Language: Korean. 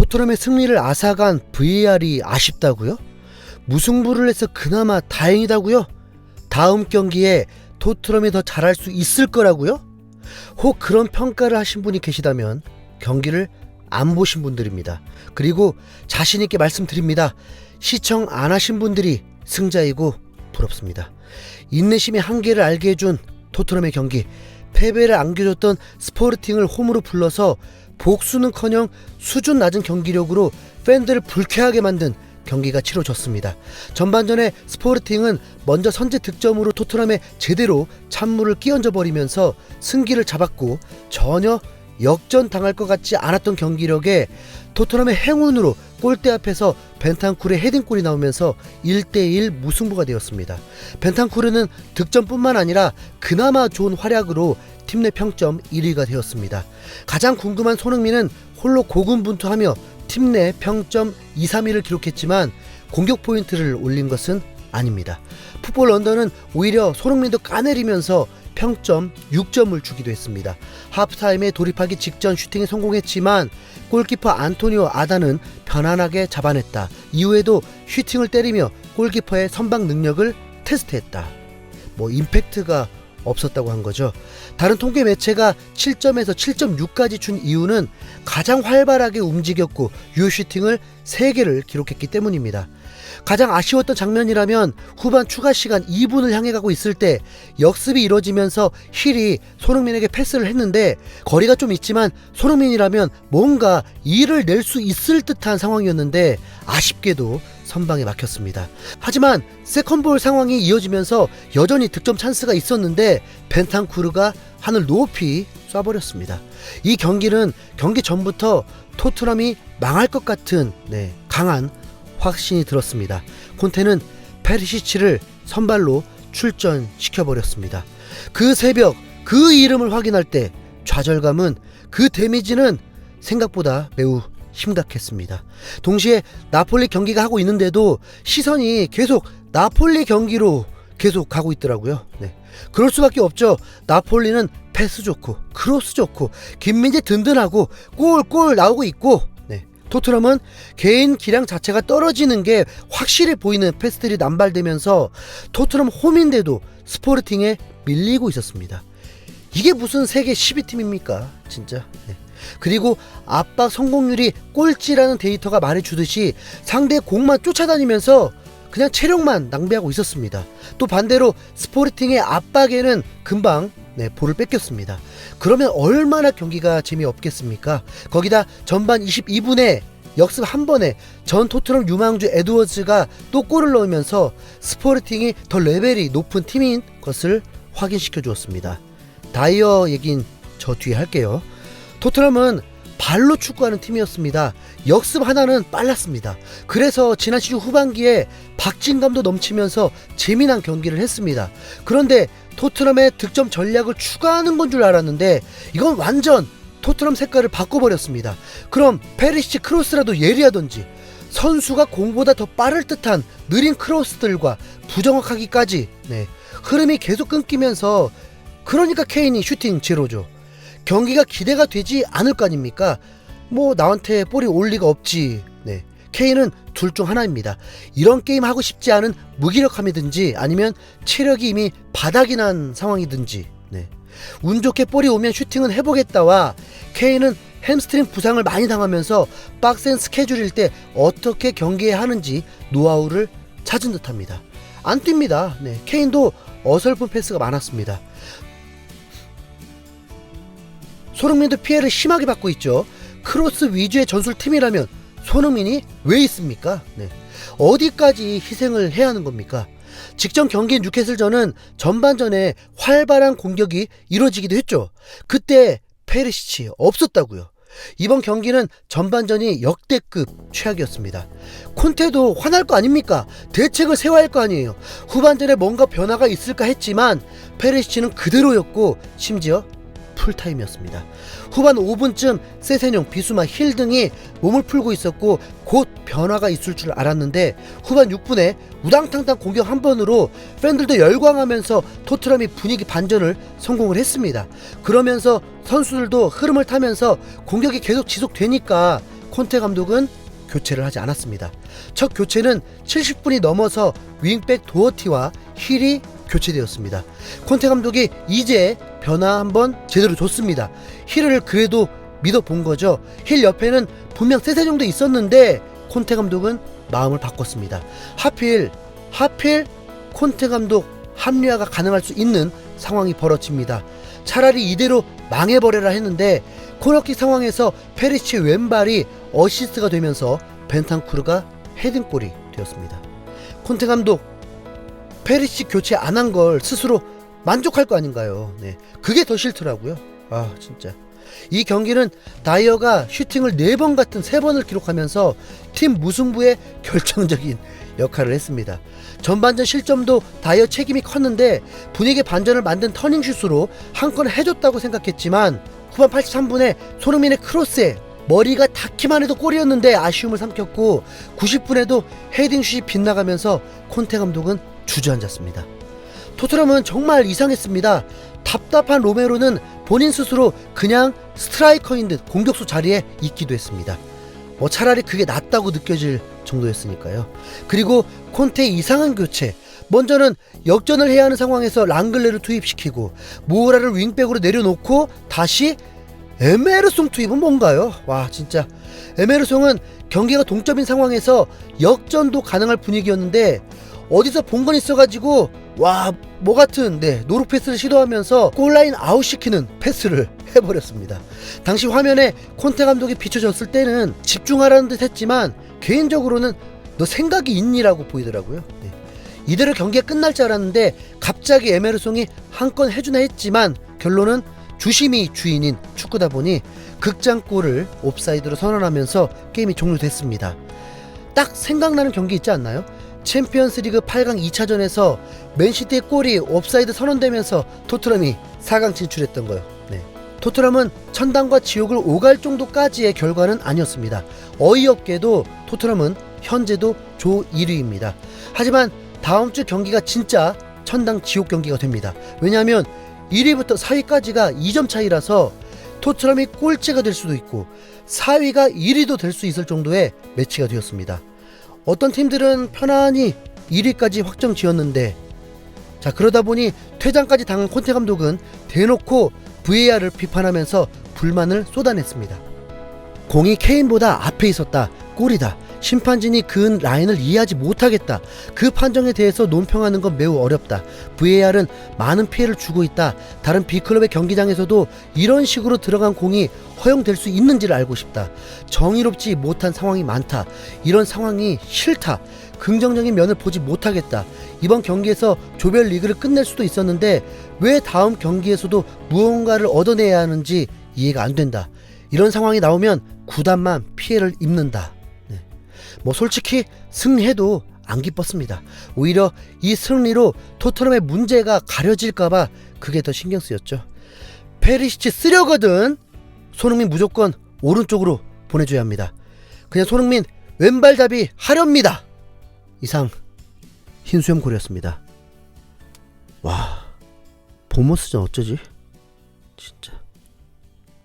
토트넘의 승리를 앗아간 VAR이 아쉽다고요? 무승부를 해서 그나마 다행이다고요? 다음 경기에 토트넘이 더 잘할 수 있을 거라고요? 혹 그런 평가를 하신 분이 계시다면 경기를 안 보신 분들입니다. 그리고 자신있게 말씀드립니다. 시청 안 하신 분들이 승자이고 부럽습니다. 인내심의 한계를 알게 해준 토트넘의 경기, 패배를 안겨줬던 스포르팅을 홈으로 불러서 복수는커녕 수준 낮은 경기력으로 팬들을 불쾌하게 만든 경기가 치러졌습니다. 전반전에 스포르팅은 먼저 선제 득점으로 토트넘에 제대로 찬물을 끼얹어 버리면서 승기를 잡았고, 전혀 역전당할 것 같지 않았던 경기력에 토트넘의 행운으로 골대 앞에서 벤탄쿠르의 헤딩골이 나오면서 1대1 무승부가 되었습니다. 벤탄쿠르는 득점뿐만 아니라 그나마 좋은 활약으로 팀 내 평점 1위가 되었습니다. 가장 궁금한 손흥민은 홀로 고군분투하며 팀 내 평점 2, 3위를 기록했지만 공격 포인트를 올린 것은 아닙니다. 풋볼 런던은 오히려 손흥민도 까내리면서 평점 6점을 주기도 했습니다. 하프타임에 돌입하기 직전 슈팅에 성공했지만 골키퍼 안토니오 아다는 편안하게 잡아냈다. 이후에도 슈팅을 때리며 골키퍼의 선방 능력을 테스트했다. 임팩트가 없었다고 한 거죠. 다른 통계 매체가 7점에서 7.6까지 준 이유는 가장 활발하게 움직였고 유효 슈팅을 3개를 기록했기 때문입니다. 가장 아쉬웠던 장면이라면 후반 추가 시간 2분을 향해 가고 있을 때 역습이 이뤄지면서 힐이 손흥민에게 패스를 했는데 거리가 좀 있지만 손흥민이라면 뭔가 일을 낼 수 있을 듯한 상황이었는데 아쉽게도 선방에 막혔습니다. 하지만 세컨볼 상황이 이어지면서 여전히 득점 찬스가 있었는데 벤탄쿠르가 하늘 높이 쏴버렸습니다. 이 경기는 경기 전부터 토트넘이 망할 것 같은 강한 확신이 들었습니다. 콘테는 페리시치를 선발로 출전시켜버렸습니다. 그 새벽 그 이름을 확인할 때 좌절감은, 그 데미지는 생각보다 매우 심각했습니다. 동시에 나폴리 경기가 하고 있는데도 시선이 계속 나폴리 경기로 계속 가고 있더라고요. 그럴 수밖에 없죠. 나폴리는 패스 좋고 크로스 좋고 김민재 든든하고 골 나오고 있고, 토트넘은 개인 기량 자체가 떨어지는 게 확실히 보이는 패스들이 남발되면서 토트넘 홈인데도 스포르팅에 밀리고 있었습니다. 이게 무슨 세계 12팀입니까 진짜. 그리고 압박 성공률이 꼴찌라는 데이터가 말해주듯이 상대의 공만 쫓아다니면서 그냥 체력만 낭비하고 있었습니다. 또 반대로 스포르팅의 압박에는 금방 볼을 뺏겼습니다. 그러면 얼마나 경기가 재미없겠습니까? 거기다 전반 22분에 역습 한 번에 전 토트넘 유망주 에드워즈가 또 골을 넣으면서 스포르팅이 더 레벨이 높은 팀인 것을 확인시켜 주었습니다. 다이어 얘긴 저 뒤에 할게요. 토트넘은 발로 축구하는 팀이었습니다. 역습 하나는 빨랐습니다. 그래서 지난 시즌 후반기에 박진감도 넘치면서 재미난 경기를 했습니다. 그런데 토트넘의 득점 전략을 추가하는 건 줄 알았는데 이건 완전 토트넘 색깔을 바꿔버렸습니다. 그럼 페리시치 크로스라도 예리하던지, 선수가 공보다 더 빠를 듯한 느린 크로스들과 부정확하기까지 흐름이 계속 끊기면서, 그러니까 케인이 슈팅 제로죠. 경기가 기대가 되지 않을 거 아닙니까? 나한테 볼이 올 리가 없지. 케인은 둘 중 하나입니다. 이런 게임 하고 싶지 않은 무기력함이든지 아니면 체력이 이미 바닥이 난 상황이든지. 운 좋게 볼이 오면 슈팅은 해보겠다와, 케인은 햄스트링 부상을 많이 당하면서 빡센 스케줄일 때 어떻게 경기해야 하는지 노하우를 찾은 듯합니다. 안 뜁니다. 케인도 어설픈 패스가 많았습니다. 손흥민도 피해를 심하게 받고 있죠. 크로스 위주의 전술팀이라면 손흥민이 왜 있습니까? 어디까지 희생을 해야 하는 겁니까? 직전 경기인 뉴캐슬전은 전반전에 활발한 공격이 이루어지기도 했죠. 그때 페리시치 없었다고요. 이번 경기는 전반전이 역대급 최악이었습니다. 콘테도 화날 거 아닙니까? 대책을 세워야 할 거 아니에요. 후반전에 뭔가 변화가 있을까 했지만 페리시치는 그대로였고 심지어 풀타임이었습니다. 후반 5분쯤 세세뇽, 비수마, 힐 등이 몸을 풀고 있었고 곧 변화가 있을 줄 알았는데 후반 6분에 우당탕탕 공격 한 번으로 팬들도 열광하면서 토트넘이 분위기 반전을 성공을 했습니다. 그러면서 선수들도 흐름을 타면서 공격이 계속 지속되니까 콘테 감독은 교체를 하지 않았습니다. 첫 교체는 70분이 넘어서 윙백 도어티와 힐이 교체되었습니다. 콘테 감독이 이제 변화 한번 제대로 줬습니다. 힐을 그래도 믿어본 거죠. 힐 옆에는 분명 세세 정도 있었는데 콘테 감독은 마음을 바꿨습니다. 하필 콘테 감독 합리화가 가능할 수 있는 상황이 벌어집니다. 차라리 이대로 망해버려라 했는데 코너킥 상황에서 페리시치의 왼발이 어시스트가 되면서 벤탄쿠르가 헤딩골이 되었습니다. 콘테 감독 페리시치 교체 안 한 걸 스스로 만족할 거 아닌가요? 네, 그게 더 싫더라고요. 아 진짜 이 경기는 다이어가 슈팅을 4번 같은 3번을 기록하면서 팀 무승부에 결정적인 역할을 했습니다. 전반전 실점도 다이어 책임이 컸는데 분위기 반전을 만든 터닝슛으로 한 건 해줬다고 생각했지만 후반 83분에 손흥민의 크로스에 머리가 닿기만 해도 골이었는데 아쉬움을 삼켰고 90분에도 헤딩슛이 빗나가면서 콘테 감독은 주저앉았습니다. 토트넘은 정말 이상했습니다. 답답한 로메로는 본인 스스로 그냥 스트라이커인 듯 공격수 자리에 있기도 했습니다. 차라리 그게 낫다고 느껴질 정도였으니까요. 그리고 콘테의 이상한 교체, 먼저는 역전을 해야 하는 상황에서 랑글레를 투입시키고 모우라를 윙백으로 내려놓고 다시 에메르송 투입은 뭔가요? 와 진짜 에메르송은 경기가 동점인 상황에서 역전도 가능할 분위기였는데 어디서 본 건 있어가지고 와 뭐 같은 노루 패스를 시도하면서 골라인 아웃시키는 패스를 해버렸습니다. 당시 화면에 콘테 감독이 비춰졌을 때는 집중하라는 듯 했지만 개인적으로는 너 생각이 있니라고 보이더라고요. 이대로 경기가 끝날 줄 알았는데 갑자기 에메르송이 한 건 해주나 했지만 결론은 주심이 주인인 축구다 보니 극장골을 옵사이드로 선언하면서 게임이 종료됐습니다. 딱 생각나는 경기 있지 않나요? 챔피언스리그 8강 2차전에서 맨시티의 골이 옵사이드 선언되면서 토트넘이 4강 진출했던 거요. 토트넘은 천당과 지옥을 오갈 정도까지의 결과는 아니었습니다. 어이없게도 토트넘은 현재도 조 1위입니다. 하지만 다음 주 경기가 진짜 천당 지옥 경기가 됩니다. 왜냐하면 1위부터 4위까지가 2점 차이라서 토트넘이 꼴찌가 될 수도 있고 4위가 1위도 될 수 있을 정도의 매치가 되었습니다. 어떤 팀들은 편안히 1위까지 확정 지었는데 자 그러다 보니 퇴장까지 당한 콘테 감독은 대놓고 VAR을 비판하면서 불만을 쏟아냈습니다. 공이 케인보다 앞에 있었다. 골이다. 심판진이 그은 라인을 이해하지 못하겠다. 그 판정에 대해서 논평하는 건 매우 어렵다. VAR은 많은 피해를 주고 있다. 다른 B클럽의 경기장에서도 이런 식으로 들어간 공이 허용될 수 있는지를 알고 싶다. 정의롭지 못한 상황이 많다. 이런 상황이 싫다. 긍정적인 면을 보지 못하겠다. 이번 경기에서 조별리그를 끝낼 수도 있었는데 왜 다음 경기에서도 무언가를 얻어내야 하는지 이해가 안 된다. 이런 상황이 나오면 구단만 피해를 입는다. 솔직히 승리해도 안 기뻤습니다. 오히려 이 승리로 토트넘의 문제가 가려질까봐 그게 더 신경 쓰였죠. 페리시치 쓰려거든 손흥민 무조건 오른쪽으로 보내줘야 합니다. 그냥 손흥민 왼발잡이 하렵니다. 이상 흰수염 고렸습니다. 와 보머스전 어쩌지? 진짜